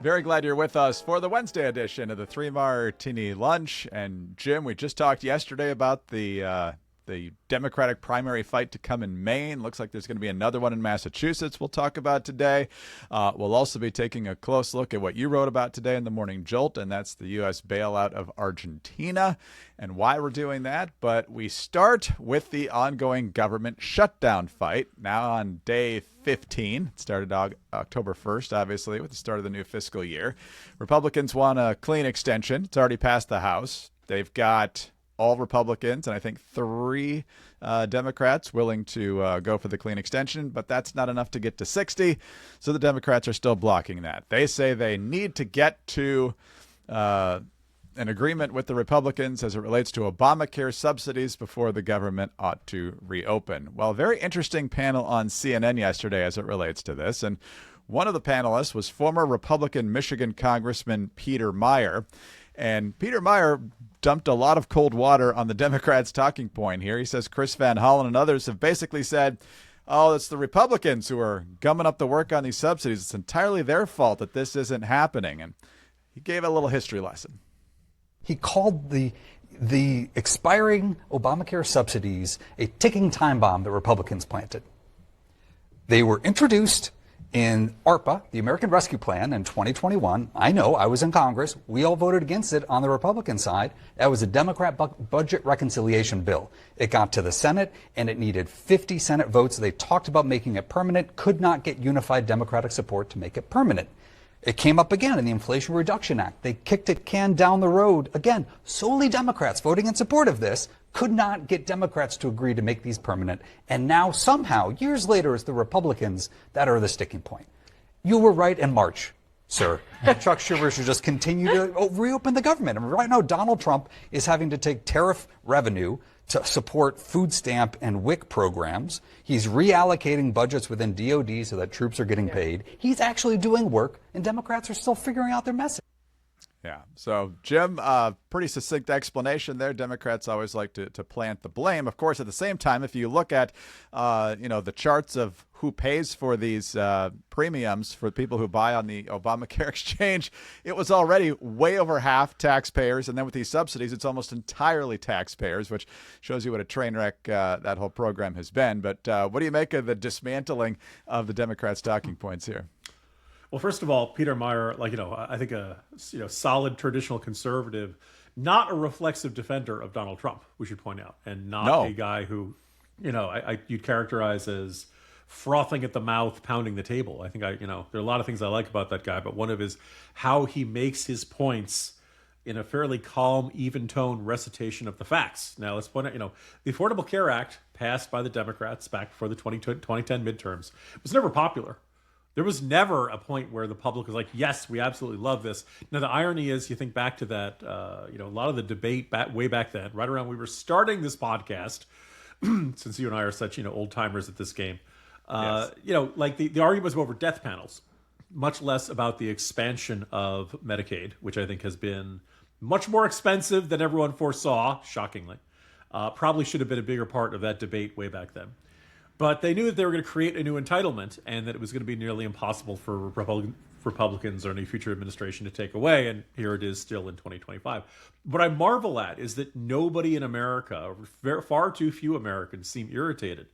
Very glad you're with us for the Wednesday edition of the Three Martini Lunch. And Jim, we just talked yesterday about the Democratic primary fight to come in Maine. Looks like there's going to be another one in Massachusetts we'll talk about today. We'll also be taking a close look at what you wrote about today in the Morning Jolt, and that's the U.S. bailout of Argentina and why we're doing that. But we start with the ongoing government shutdown fight, now on day 15. It started October 1st, obviously, with the start of the new fiscal year. Republicans want a clean extension. It's already passed the House. They've got all Republicans and I think three Democrats willing to go for the clean extension, but that's not enough to get to 60. So the Democrats are still blocking that. They say they need to get to an agreement with the Republicans as it relates to Obamacare subsidies before the government ought to reopen. Well, very interesting panel on CNN yesterday as it relates to this. And one of the panelists was former Republican Michigan Congressman Peter Meijer. And Peter Meijer dumped a lot of cold water on the Democrats' talking point here. He says Chris Van Hollen and others have basically said, oh, it's the Republicans who are gumming up the work on these subsidies. It's entirely their fault that this isn't happening. And he gave a little history lesson. He called the expiring Obamacare subsidies a ticking time bomb that Republicans planted. They were introduced in ARPA, the American Rescue Plan, in 2021. I know, I was in Congress. We all voted against it on the Republican side. That was a Democrat budget reconciliation bill. It got to the Senate, and it needed 50 Senate votes. They talked about making it permanent, could not get unified Democratic support to make it permanent. It came up again in the Inflation Reduction Act. They kicked a can down the road. Again, solely Democrats voting in support of this could not get Democrats to agree to make these permanent. And now somehow, years later, it's the Republicans that are the sticking point. You were right in March, sir. Chuck Schumer should just continue to reopen the government. And right now, Donald Trump is having to take tariff revenue to support food stamp and WIC programs. He's reallocating budgets within DOD so that troops are getting paid. He's actually doing work, and Democrats are still figuring out their message. Yeah. So, Jim, pretty succinct explanation there. Democrats always like to plant the blame. Of course, at the same time, if you look at, the charts of who pays for these premiums for people who buy on the Obamacare exchange, it was already way over half taxpayers. And then with these subsidies, it's almost entirely taxpayers, which shows you what a train wreck that whole program has been. But what do you make of the dismantling of the Democrats' talking points here? Well, first of all, Peter Meijer, I think a solid traditional conservative, not a reflexive defender of Donald Trump, we should point out, and not a guy who, you'd characterize as frothing at the mouth, pounding the table. I think there are a lot of things I like about that guy, but one of his how he makes his points in a fairly calm, even tone recitation of the facts. Now, let's point out, the Affordable Care Act passed by the Democrats back before the 2010 midterms was never popular. There was never a point where the public was like, yes, we absolutely love this. Now, the irony is, you think back to that, a lot of the debate way back then, right around we were starting this podcast, since you and I are such, old timers at this game. Yes. The argument was over death panels, much less about the expansion of Medicaid, which I think has been much more expensive than everyone foresaw, shockingly. Probably should have been a bigger part of that debate way back then. But they knew that they were going to create a new entitlement and that it was going to be nearly impossible for Republicans or any future administration to take away. And here it is still in 2025. What I marvel at is that nobody in America, or far too few Americans, seem irritated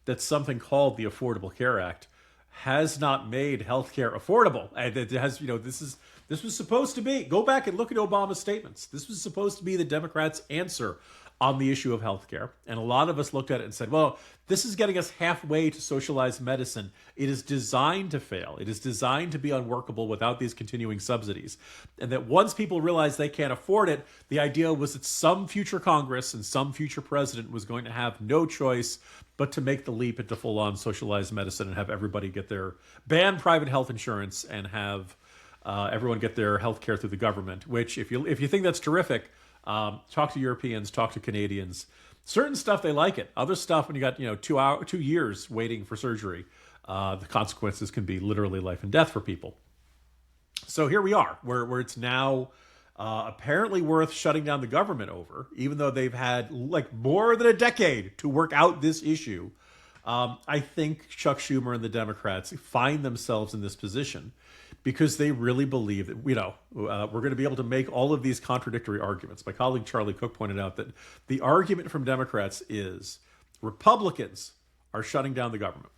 that something called the Affordable Care Act has not made healthcare affordable. And it has, this was supposed to be, go back and look at Obama's statements. This was supposed to be the Democrats' answer on the issue of healthcare. And a lot of us looked at it and said, well, this is getting us halfway to socialized medicine. It is designed to fail. It is designed to be unworkable without these continuing subsidies. And that once people realized they can't afford it, the idea was that some future Congress and some future president was going to have no choice but to make the leap into full-on socialized medicine and have everybody get their ban private health insurance and have everyone get their health care through the government, which if you think that's terrific, talk to Europeans, talk to Canadians. Certain stuff, they like it. Other stuff, when you got 2 years waiting for surgery, the consequences can be literally life and death for people. So here we are, where it's now apparently worth shutting down the government over, even though they've had more than a decade to work out this issue. I think Chuck Schumer and the Democrats find themselves in this position because they really believe that, we're going to be able to make all of these contradictory arguments. My colleague Charlie Cook pointed out that the argument from Democrats is Republicans are shutting down the government.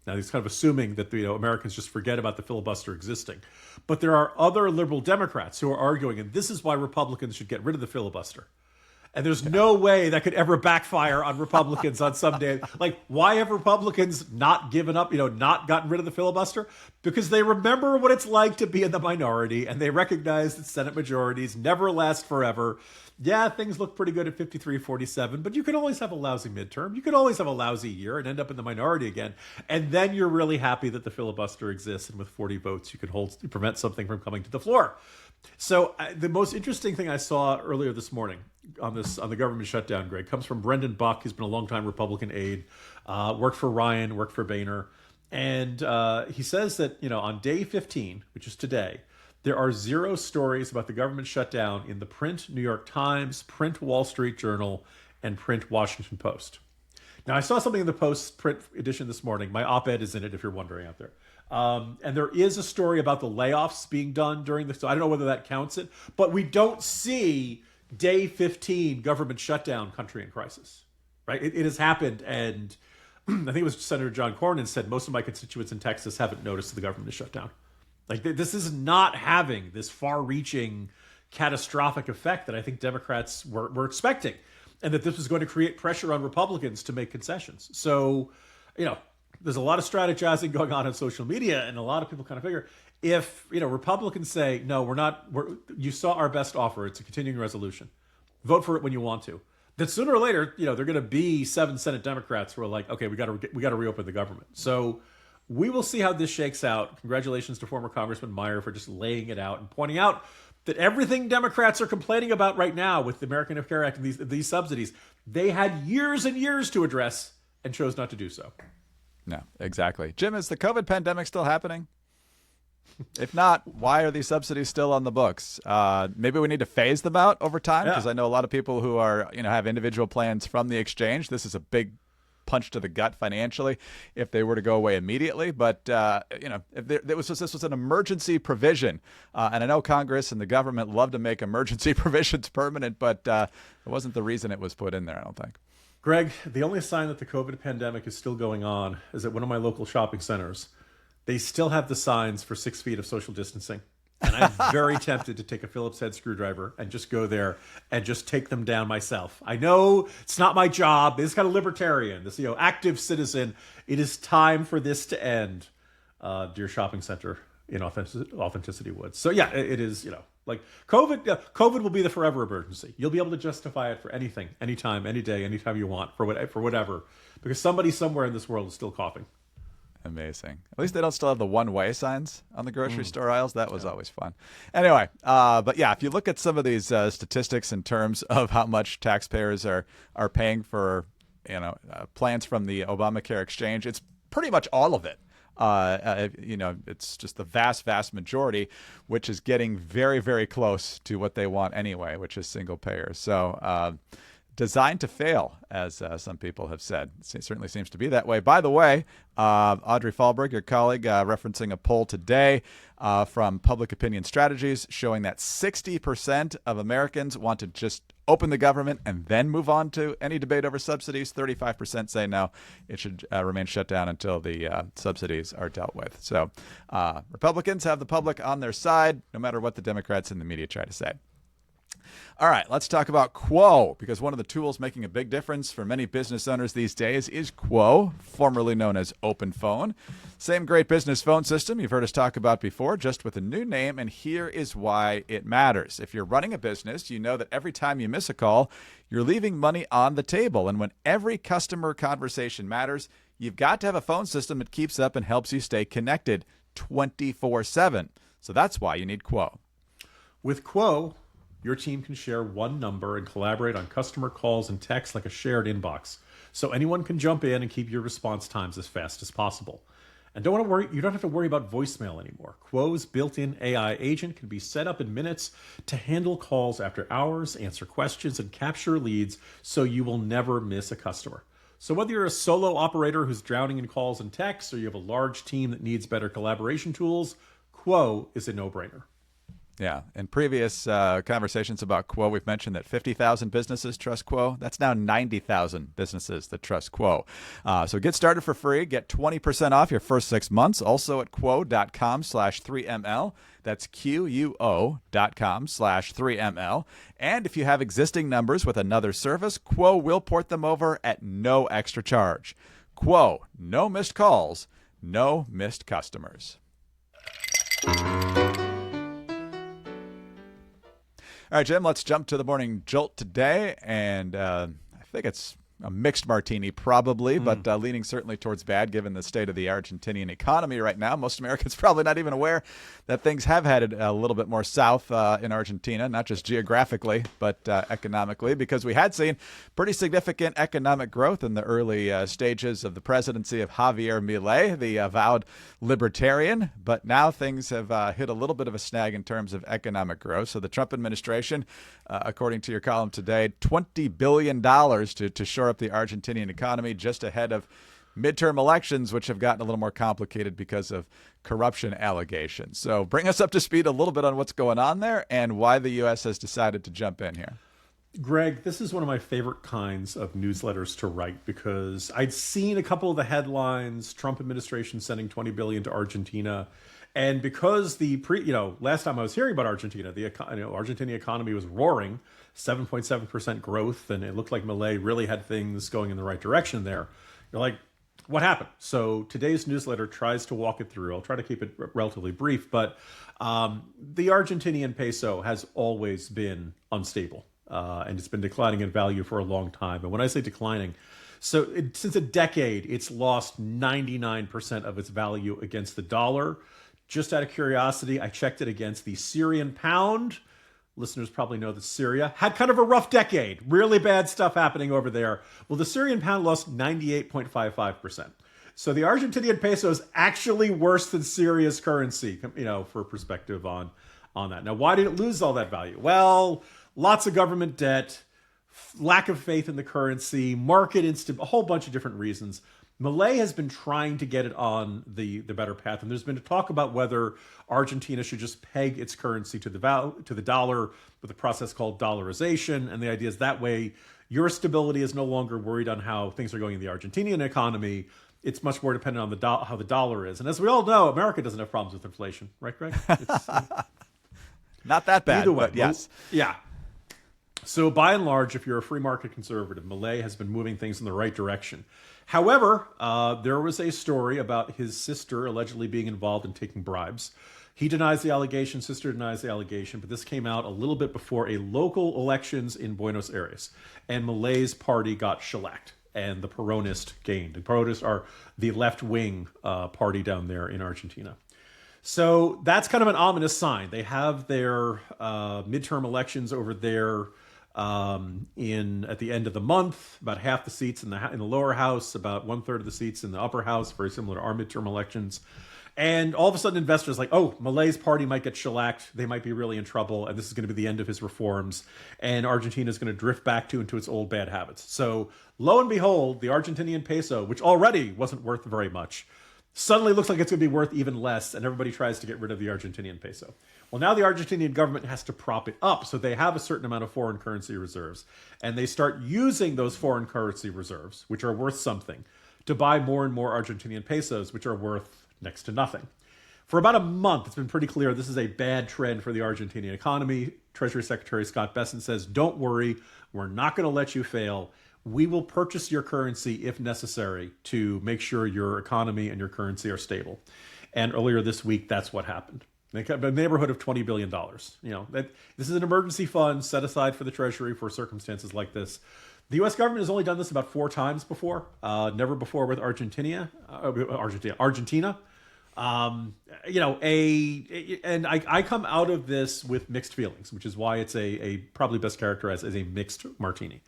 Now, he's kind of assuming that Americans just forget about the filibuster existing. But there are other liberal Democrats who are arguing, and this is why Republicans should get rid of the filibuster. And there's no way that could ever backfire on Republicans on some day. Like, why have Republicans not given up, not gotten rid of the filibuster? Because they remember what it's like to be in the minority, and they recognize that Senate majorities never last forever. Yeah, things look pretty good at 53-47, but you can always have a lousy midterm. You could always have a lousy year and end up in the minority again. And then you're really happy that the filibuster exists, and with 40 votes, you can prevent something from coming to the floor. So the most interesting thing I saw earlier this morning on the government shutdown, Greg, comes from Brendan Buck. He's been a longtime Republican aide, worked for Ryan, worked for Boehner. And he says that, on day 15, which is today, there are 0 stories about the government shutdown in the print New York Times, print Wall Street Journal, and print Washington Post. Now, I saw something in the Post print edition this morning. My op-ed is in it, if you're wondering out there. And there is a story about the layoffs being done during so I don't know whether that counts it, but we don't see day 15 government shutdown, country in crisis, right? It has happened, and I think it was Senator John Cornyn said most of my constituents in Texas haven't noticed the government is shut down. Like, this is not having this far-reaching catastrophic effect that I think Democrats were expecting, and that this was going to create pressure on Republicans to make concessions. So, there's a lot of strategizing going on social media, and a lot of people kind of figure if Republicans say, no, you saw our best offer, it's a continuing resolution, vote for it when you want to, that sooner or later, they're going to be 7 Senate Democrats who are like, okay, we got to reopen the government. So we will see how this shakes out. Congratulations to former Congressman Meijer for just laying it out and pointing out that everything Democrats are complaining about right now with the American Care Act and these subsidies, they had years and years to address and chose not to do so. No, exactly. Jim, is the COVID pandemic still happening? If not, why are these subsidies still on the books? Maybe we need to phase them out over time, because I know a lot of people who are, have individual plans from the exchange. This is a big punch to the gut financially if they were to go away immediately. But, if this was an emergency provision. And I know Congress and the government love to make emergency provisions permanent, but it wasn't the reason it was put in there, I don't think. Greg, the only sign that the COVID pandemic is still going on is at one of my local shopping centers. They still have the signs for 6 feet of social distancing. And I'm very tempted to take a Phillips head screwdriver and just go there and just take them down myself. I know it's not my job. This is kind of libertarian, this active citizen. It is time for this to end, dear shopping center in Authenticity Woods. So yeah, it is, like COVID will be the forever emergency. You'll be able to justify it for anything, anytime, any day, anytime you want, for whatever, because somebody somewhere in this world is still coughing. Amazing. At least they don't still have the one-way signs on the grocery store aisles. That was always fun. Anyway, but yeah, if you look at some of these statistics in terms of how much taxpayers are paying for plans from the Obamacare exchange, it's pretty much all of it. It's just the vast majority, which is getting very, very close to what they want anyway, which is single payer. So designed to fail, as some people have said. It certainly seems to be that way. By the way, Audrey Fahlberg, your colleague, referencing a poll today from Public Opinion Strategies showing that 60% of Americans want to just open the government and then move on to any debate over subsidies. 35% say no, it should remain shut down until the subsidies are dealt with. So Republicans have the public on their side, no matter what the Democrats and the media try to say. All right, let's talk about Quo, because one of the tools making a big difference for many business owners these days is Quo, formerly known as Open Phone. Same great business phone system you've heard us talk about before, just with a new name, and here is why it matters. If you're running a business, you know that every time you miss a call, you're leaving money on the table, and when every customer conversation matters, you've got to have a phone system that keeps up and helps you stay connected 24/7. So that's why you need Quo. With Quo, your team can share one number and collaborate on customer calls and texts like a shared inbox, so anyone can jump in and keep your response times as fast as possible. And you don't have to worry about voicemail anymore. Quo's built-in AI agent can be set up in minutes to handle calls after hours, answer questions, and capture leads, so you will never miss a customer. So whether you're a solo operator who's drowning in calls and texts, or you have a large team that needs better collaboration tools, Quo is a no-brainer. Yeah. In previous conversations about Quo, we've mentioned that 50,000 businesses trust Quo. That's now 90,000 businesses that trust Quo. So get started for free. Get 20% off your first 6 months. Also at quo.com/3ML. That's QUO.com/3ML. And if you have existing numbers with another service, Quo will port them over at no extra charge. Quo, no missed calls, no missed customers. All right, Jim, let's jump to the morning jolt today. And I think it's a mixed martini, probably, but leaning certainly towards bad given the state of the Argentinian economy right now. Most Americans probably not even aware that things have headed a little bit more south in Argentina, not just geographically, but economically, because we had seen pretty significant economic growth in the early stages of the presidency of Javier Milei, the avowed libertarian. But now things have hit a little bit of a snag in terms of economic growth. So the Trump administration, according to your column today, $20 billion to shore up the Argentinian economy just ahead of midterm elections, which have gotten a little more complicated because of corruption allegations. So bring us up to speed a little bit on what's going on there and why the U.S. has decided to jump in here. Greg, this is one of my favorite kinds of newsletters to write because I'd seen a couple of the headlines, Trump administration sending $20 billion to Argentina. And because last time I was hearing about Argentina, the Argentinian economy was roaring, 7.7% growth, and it looked like Milei really had things going in the right direction there. You're like, what happened? So today's newsletter tries to walk it through. I'll try to keep it relatively brief, but the Argentinian peso has always been unstable, and it's been declining in value for a long time. And when I say declining, since a decade, it's lost 99% of its value against the dollar. Just out of curiosity, I checked it against the Syrian pound. Listeners probably know that Syria had kind of a rough decade. Really bad stuff happening over there. Well, the Syrian pound lost 98.55%. So the Argentinian peso is actually worse than Syria's currency, for perspective on that. Now, why did it lose all that value? Well, lots of government debt, lack of faith in the currency, market a whole bunch of different reasons. Milei has been trying to get it on the better path, and there's been a talk about whether Argentina should just peg its currency to the dollar with a process called dollarization. And the idea is that way your stability is no longer worried on how things are going in the Argentinian economy. It's much more dependent on how the dollar is. And as we all know, America doesn't have problems with inflation, right, Greg? It's, not that bad, either way, but yes. Yeah. So by and large, if you're a free market conservative, Milei has been moving things in the right direction. However, there was a story about his sister allegedly being involved in taking bribes. He denies the allegation, sister denies the allegation, but this came out a little bit before a local elections in Buenos Aires. And Milei's party got shellacked, and the Peronists gained. The Peronists are the left-wing party down there in Argentina. So that's kind of an ominous sign. They have their midterm elections over there at the end of the month, about half the seats in the lower house, about 1/3 of the seats in the upper house, very similar to our midterm elections. And all of a sudden investors are like, oh, Milei's party might get shellacked. They might be really in trouble. And this is going to be the end of his reforms. And Argentina is going to drift back into its old bad habits. So lo and behold, the Argentinian peso, which already wasn't worth very much, suddenly looks like it's going to be worth even less. And everybody tries to get rid of the Argentinian peso. Well, now the Argentinian government has to prop it up. So they have a certain amount of foreign currency reserves. And they start using those foreign currency reserves, which are worth something, to buy more and more Argentinian pesos, which are worth next to nothing. For about a month, it's been pretty clear this is a bad trend for the Argentinian economy. Treasury Secretary Scott Bessent says, don't worry, we're not going to let you fail. We will purchase your currency if necessary to make sure your economy and your currency are stable. And earlier this week, that's what happened. In the neighborhood of $20 billion. This is an emergency fund set aside for the Treasury for circumstances like this. The U.S. government has only done this about 4 times before, never before with Argentina. And I come out of this with mixed feelings, which is why it's probably best characterized as a mixed martini.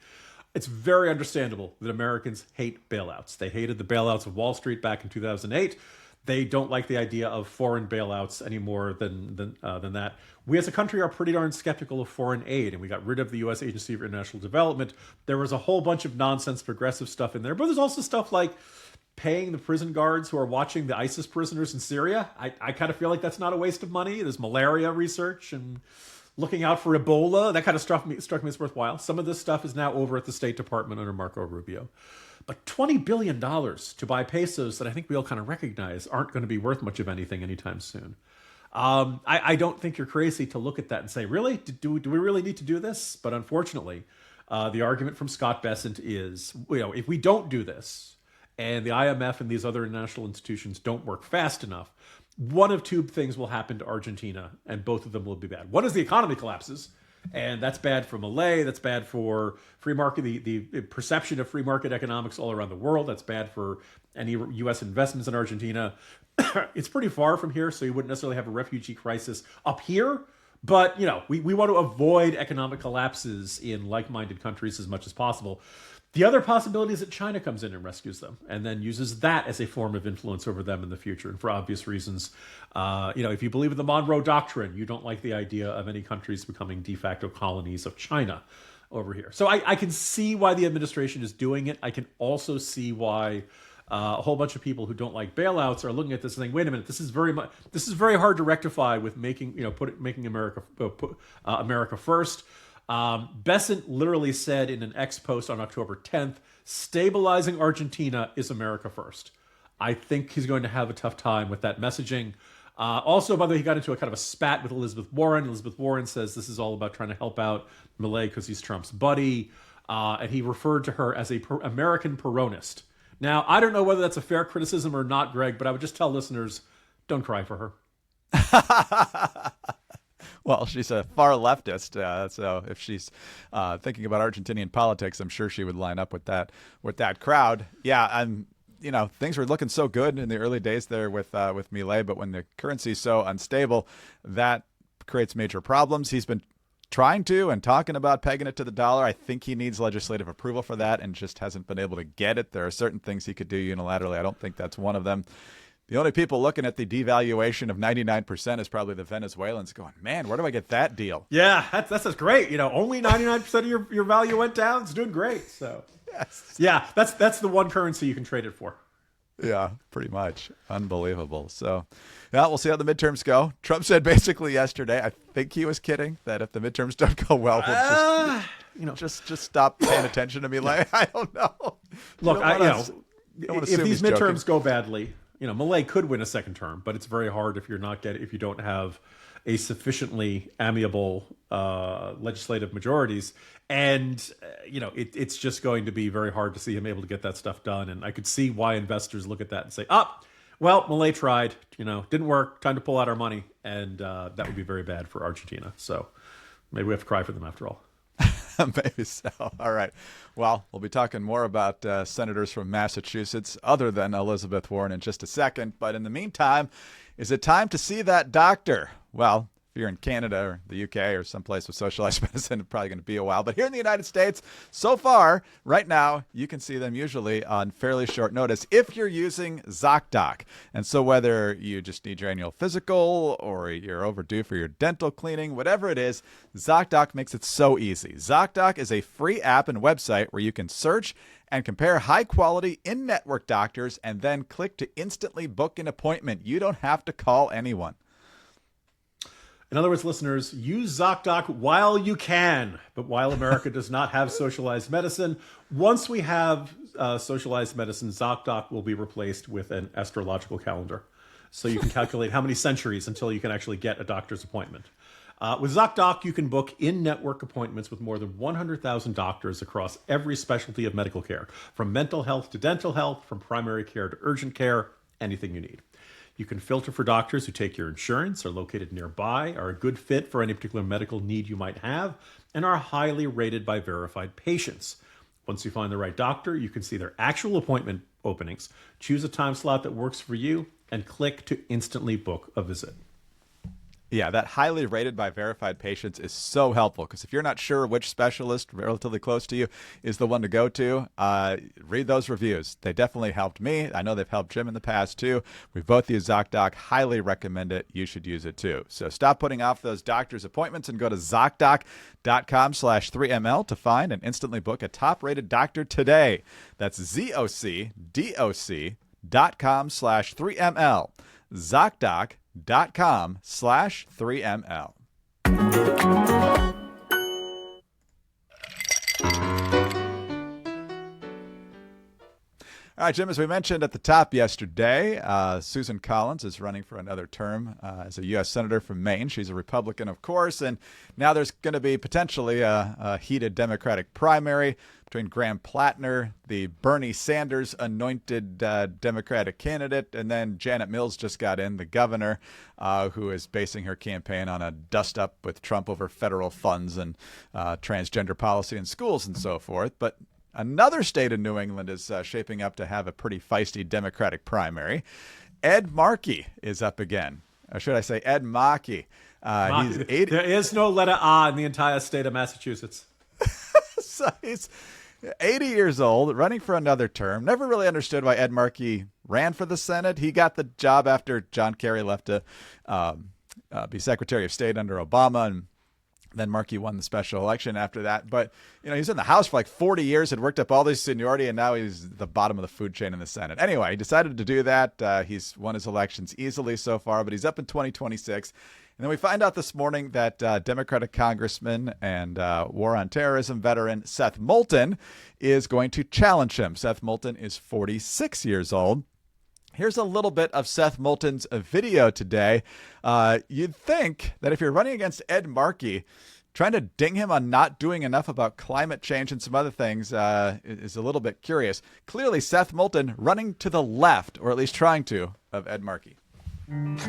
It's very understandable that Americans hate bailouts. They hated the bailouts of Wall Street back in 2008. They don't like the idea of foreign bailouts any more than that. We as a country are pretty darn skeptical of foreign aid, and we got rid of the U.S. Agency for International Development. There was a whole bunch of nonsense progressive stuff in there, but there's also stuff like paying the prison guards who are watching the ISIS prisoners in Syria. I kind of feel like that's not a waste of money. There's malaria research and looking out for Ebola. That kind of struck me as worthwhile. Some of this stuff is now over at the State Department under Marco Rubio. But $20 billion to buy pesos that I think we all kind of recognize aren't going to be worth much of anything anytime soon. I don't think you're crazy to look at that and say, really? Do we really need to do this? But unfortunately, the argument from Scott Bessent is, if we don't do this and the IMF and these other international institutions don't work fast enough, one of two things will happen to Argentina, and both of them will be bad. One is the economy collapses, and that's bad for Milei. That's bad for free market, the perception of free market economics all around the world. That's bad for any U.S. investments in Argentina. It's pretty far from here, so you wouldn't necessarily have a refugee crisis up here. But, we want to avoid economic collapses in like-minded countries as much as possible. The other possibility is that China comes in and rescues them and then uses that as a form of influence over them in the future. And for obvious reasons, if you believe in the Monroe Doctrine, you don't like the idea of any countries becoming de facto colonies of China over here. So I can see why the administration is doing it. I can also see why a whole bunch of people who don't like bailouts are looking at this and saying, wait a minute, this is very hard to rectify with making America first. Bessent literally said in an X post on October 10th, stabilizing Argentina is America first. I think he's going to have a tough time with that messaging. Also, by the way, he got into a kind of a spat with Elizabeth Warren. Elizabeth Warren says this is all about trying to help out Milei because he's Trump's buddy. And he referred to her as a American Peronist. Now, I don't know whether that's a fair criticism or not, Greg, but I would just tell listeners, don't cry for her. Well, she's a far leftist, so if she's thinking about Argentinian politics, I'm sure she would line up with that crowd. Yeah, things were looking so good in the early days there with Milei, but when the currency is so unstable, that creates major problems. He's been trying to and talking about pegging it to the dollar. I think he needs legislative approval for that and just hasn't been able to get it. There are certain things he could do unilaterally. I don't think that's one of them. The only people looking at the devaluation of 99% is probably the Venezuelans going, man, where do I get that deal? Yeah, that's great. Only 99% of your value went down. It's doing great. So, yes. Yeah, that's the one currency you can trade it for. Yeah, pretty much. Unbelievable. So, yeah, we'll see how the midterms go. Trump said basically yesterday, I think he was kidding, that if the midterms don't go well, we'll just stop paying attention to Milei. I don't know. Look, if these midterms go badly, Milei could win a second term, but it's very hard if you don't have a sufficiently amiable legislative majorities. And, it's just going to be very hard to see him able to get that stuff done. And I could see why investors look at that and say, well, Milei tried, didn't work, time to pull out our money. And that would be very bad for Argentina. So maybe we have to cry for them after all. Maybe so. All right. Well, we'll be talking more about senators from Massachusetts other than Elizabeth Warren in just a second. But in the meantime, is it time to see that doctor? Well, if you're in Canada or the UK or someplace with socialized medicine, it's probably going to be a while. But here in the United States, so far, right now, you can see them usually on fairly short notice if you're using ZocDoc. And so whether you just need your annual physical or you're overdue for your dental cleaning, whatever it is, ZocDoc makes it so easy. ZocDoc is a free app and website where you can search and compare high-quality in-network doctors and then click to instantly book an appointment. You don't have to call anyone. In other words, listeners, use ZocDoc while you can, but while America does not have socialized medicine. Once we have socialized medicine, ZocDoc will be replaced with an astrological calendar. So you can calculate how many centuries until you can actually get a doctor's appointment. With ZocDoc, you can book in-network appointments with more than 100,000 doctors across every specialty of medical care, from mental health to dental health, from primary care to urgent care, anything you need. You can filter for doctors who take your insurance, are located nearby, are a good fit for any particular medical need you might have, and are highly rated by verified patients. Once you find the right doctor, you can see their actual appointment openings, choose a time slot that works for you, and click to instantly book a visit. Yeah, that highly rated by verified patients is so helpful because if you're not sure which specialist relatively close to you is the one to go to, read those reviews. They definitely helped me. I know they've helped Jim in the past too. We've both used ZocDoc. Highly recommend it. You should use it too. So stop putting off those doctor's appointments and go to ZocDoc.com/3ML to find and instantly book a top-rated doctor today. That's ZocDoc ZocDoc.com/3ML. ZocDoc.com/3ML. All right, Jim, as we mentioned at the top yesterday, Susan Collins is running for another term as a U.S. Senator from Maine. She's a Republican, of course, and now there's going to be potentially a heated Democratic primary between Graham Plattner, the Bernie Sanders anointed Democratic candidate, and then Janet Mills just got in, the governor, who is basing her campaign on a dust-up with Trump over federal funds and transgender policy in schools and so forth. But another state in New England is shaping up to have a pretty feisty Democratic primary. Ed Markey is up again. Or should I say Ed Markey? He's 80. There is no letter A in the entire state of Massachusetts. So he's 80 years old, running for another term. Never really understood why Ed Markey ran for the Senate. He got the job after John Kerry left to be Secretary of State under Obama, and then Markey won the special election after that. But, he was in the House for like 40 years, had worked up all this seniority, and now he's the bottom of the food chain in the Senate. Anyway, he decided to do that. He's won his elections easily so far, but he's up in 2026. And then we find out this morning that Democratic Congressman and war on terrorism veteran Seth Moulton is going to challenge him. Seth Moulton is 46 years old. Here's a little bit of Seth Moulton's video today. You'd think that if you're running against Ed Markey, trying to ding him on not doing enough about climate change and some other things is a little bit curious. Clearly, Seth Moulton running to the left, or at least trying to, of Ed Markey.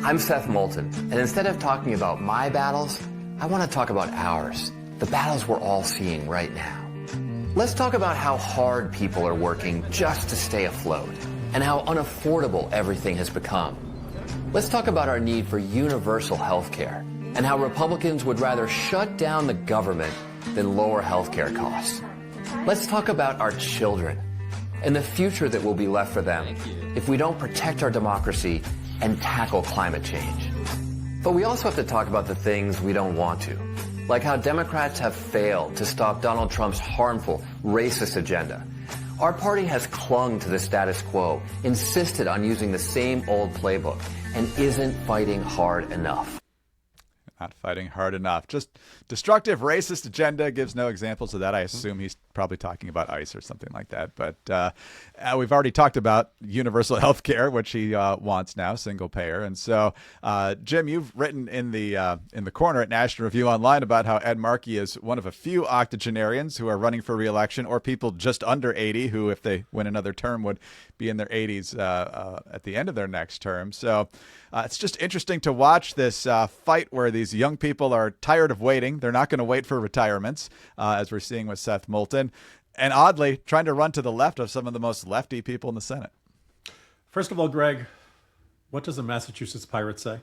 I'm Seth Moulton, and instead of talking about my battles, I want to talk about ours, the battles we're all seeing right now. Let's talk about how hard people are working just to stay afloat, and how unaffordable everything has become. Let's talk about our need for universal health care, and how Republicans would rather shut down the government than lower health care costs. Let's talk about our children, and the future that will be left for them if we don't protect our democracy and tackle climate change. But we also have to talk about the things we don't want to, like how Democrats have failed to stop Donald Trump's harmful, racist agenda. Our party has clung to the status quo, insisted on using the same old playbook, and isn't fighting hard enough. Not fighting hard enough. Just destructive, racist agenda. Gives no examples of that. I assume he's probably talking about ICE or something like that. But we've already talked about universal health care, which he wants now, single payer. And so, Jim, you've written in the corner at National Review Online about how Ed Markey is one of a few octogenarians who are running for re-election, or people just under 80 who, if they win another term, would be in their 80s at the end of their next term. So it's just interesting to watch this fight where these young people are tired of waiting. They're not going to wait for retirements, as we're seeing with Seth Moulton, and oddly trying to run to the left of some of the most lefty people in the Senate. First of all, Greg, what does a Massachusetts pirate say?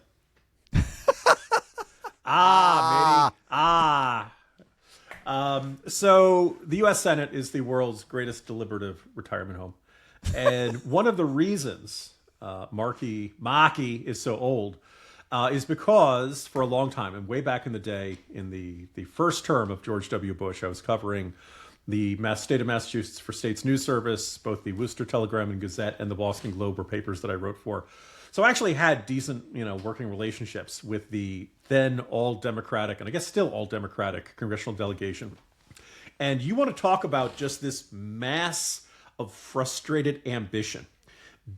So the U.S. Senate is the world's greatest deliberative retirement home. And one of the reasons Markey is so old is because for a long time, and way back in the day, in the first term of George W. Bush, I was covering the state of Massachusetts for States News Service. Both the Worcester Telegram and Gazette and the Boston Globe were papers that I wrote for. So I actually had decent, working relationships with the then all-Democratic, and I guess still all-Democratic congressional delegation. And you want to talk about just this mass of frustrated ambition.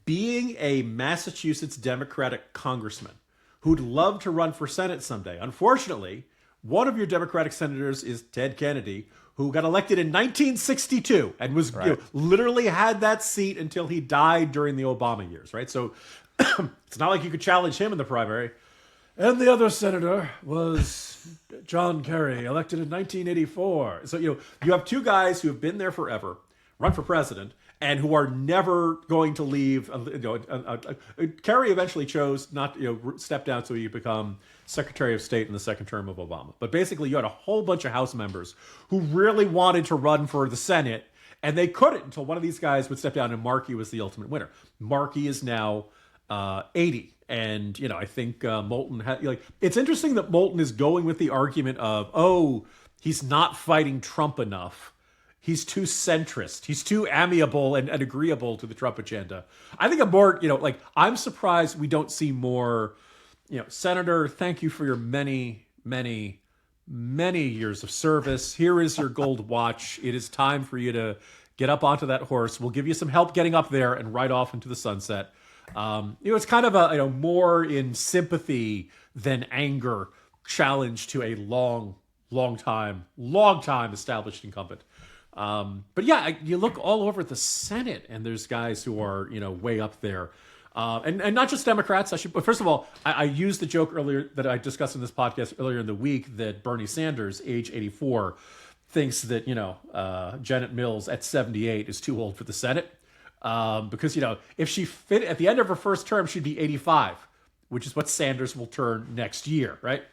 Being a Massachusetts Democratic congressman who'd love to run for Senate someday. Unfortunately, one of your Democratic senators is Ted Kennedy, who got elected in 1962 and was literally had that seat until he died during the Obama years, right? So it's not like you could challenge him in the primary. And the other senator was John Kerry, elected in 1984. So, you have two guys who have been there forever, run for president, and who are never going to leave. Kerry eventually chose not to step down so he could become Secretary of State in the second term of Obama. But basically, you had a whole bunch of House members who really wanted to run for the Senate, and they couldn't until one of these guys would step down, and Markey was the ultimate winner. Markey is now 80. And, I think Moulton it's interesting that Moulton is going with the argument of, he's not fighting Trump enough He's too centrist. He's too amiable and agreeable to the Trump agenda. I think a more, I'm surprised we don't see more, Senator, thank you for your many, many, many years of service. Here is your gold watch. It is time for you to get up onto that horse. We'll give you some help getting up there and ride off into the sunset. It's kind of a, more in sympathy than anger challenge to a long time established incumbent. But yeah, you look all over the Senate, and there's guys who are, way up there. And not just Democrats. But first of all, I used the joke earlier that I discussed in this podcast earlier in the week that Bernie Sanders, age 84, thinks that, Janet Mills at 78 is too old for the Senate. Because, if she fit at the end of her first term, she'd be 85, which is what Sanders will turn next year, right?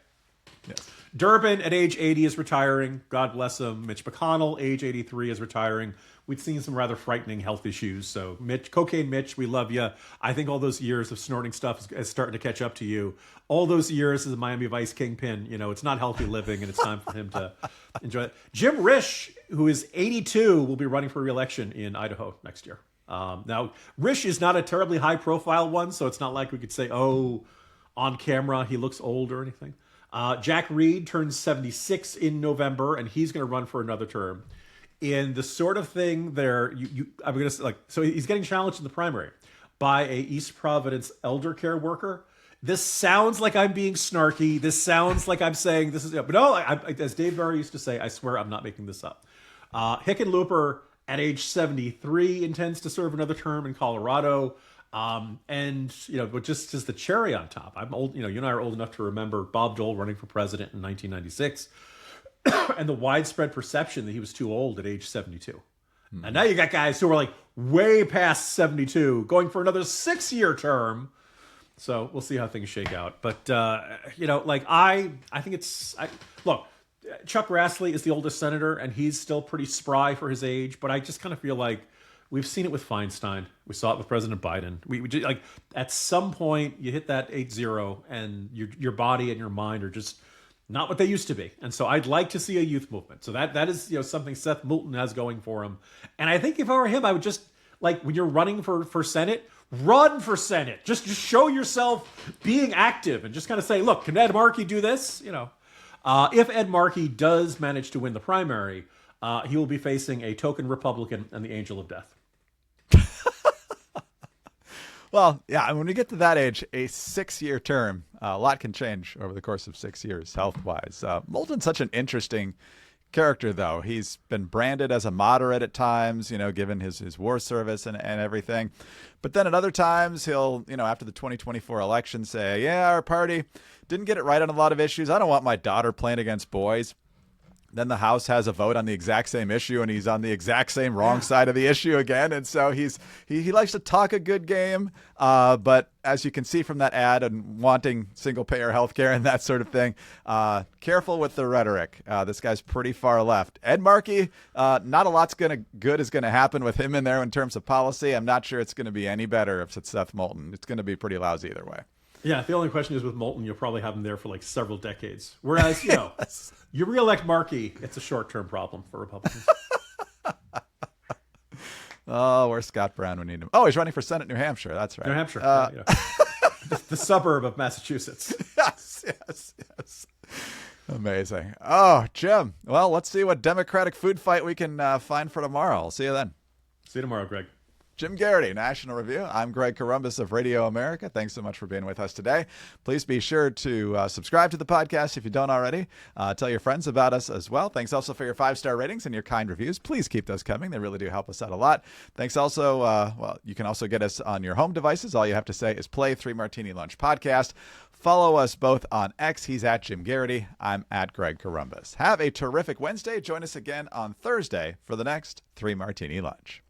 Yes. Durbin at age 80 is retiring. God bless him. Mitch McConnell, age 83, is retiring. We've seen some rather frightening health issues. So, Cocaine Mitch, we love you. I think all those years of snorting stuff is starting to catch up to you. All those years as a Miami Vice kingpin, it's not healthy living, and it's time for him to enjoy it. Jim Risch, who is 82, will be running for re-election in Idaho next year. Now, Risch is not a terribly high-profile one, so it's not like we could say, on camera he looks old or anything. Jack Reed turns 76 in November, and he's going to run for another term. In the sort of thing there, I'm going to say, so he's getting challenged in the primary by a East Providence elder care worker. This sounds like I'm being snarky. This sounds like I'm saying this is, but no, as Dave Barry used to say, I swear I'm not making this up. Hickenlooper at age 73 intends to serve another term in Colorado. But just as the cherry on top, I'm old, you and I are old enough to remember Bob Dole running for president in 1996 and the widespread perception that he was too old at age 72. Mm-hmm. And now you got guys who are way past 72 going for another 6-year term. So we'll see how things shake out. But, I think look, Chuck Grassley is the oldest senator and he's still pretty spry for his age, but I just kind of feel like we've seen it with Feinstein. We saw it with President Biden. We just, at some point you hit that 8-0 and your body and your mind are just not what they used to be. And so I'd like to see a youth movement. So that is, something Seth Moulton has going for him. And I think if I were him, I would just, when you're running for Senate, run for Senate. Just show yourself being active and just kind of say, look, can Ed Markey do this? If Ed Markey does manage to win the primary, he will be facing a token Republican and the angel of death. Well, yeah, when we get to that age, a 6-year term, a lot can change over the course of 6 years, health-wise. Moulton's such an interesting character, though. He's been branded as a moderate at times, given his war service and everything. But then at other times, he'll, after the 2024 election, say, yeah, our party didn't get it right on a lot of issues. I don't want my daughter playing against boys. Then the House has a vote on the exact same issue, and he's on the exact same wrong side of the issue again. And so he likes to talk a good game. But as you can see from that ad and wanting single-payer health care and that sort of thing, careful with the rhetoric. This guy's pretty far left. Ed Markey, not a lot's good is going to happen with him in there in terms of policy. I'm not sure it's going to be any better if it's Seth Moulton. It's going to be pretty lousy either way. Yeah, the only question is with Moulton, you'll probably have him there for several decades. Whereas, yes. You reelect Markey, it's a short-term problem for Republicans. Oh, where's Scott Brown? We need him. Oh, he's running for Senate, New Hampshire. That's right. New Hampshire. The suburb of Massachusetts. Yes. Amazing. Oh, Jim. Well, let's see what Democratic food fight we can find for tomorrow. I'll see you then. See you tomorrow, Greg. Jim Garrity, National Review. I'm Greg Corombos of Radio America. Thanks so much for being with us today. Please be sure to subscribe to the podcast if you don't already. Tell your friends about us as well. Thanks also for your 5-star ratings and your kind reviews. Please keep those coming. They really do help us out a lot. Thanks also. You can also get us on your home devices. All you have to say is play 3 Martini Lunch podcast. Follow us both on X. He's at Jim Garrity. I'm at Greg Corombos. Have a terrific Wednesday. Join us again on Thursday for the next 3 Martini Lunch.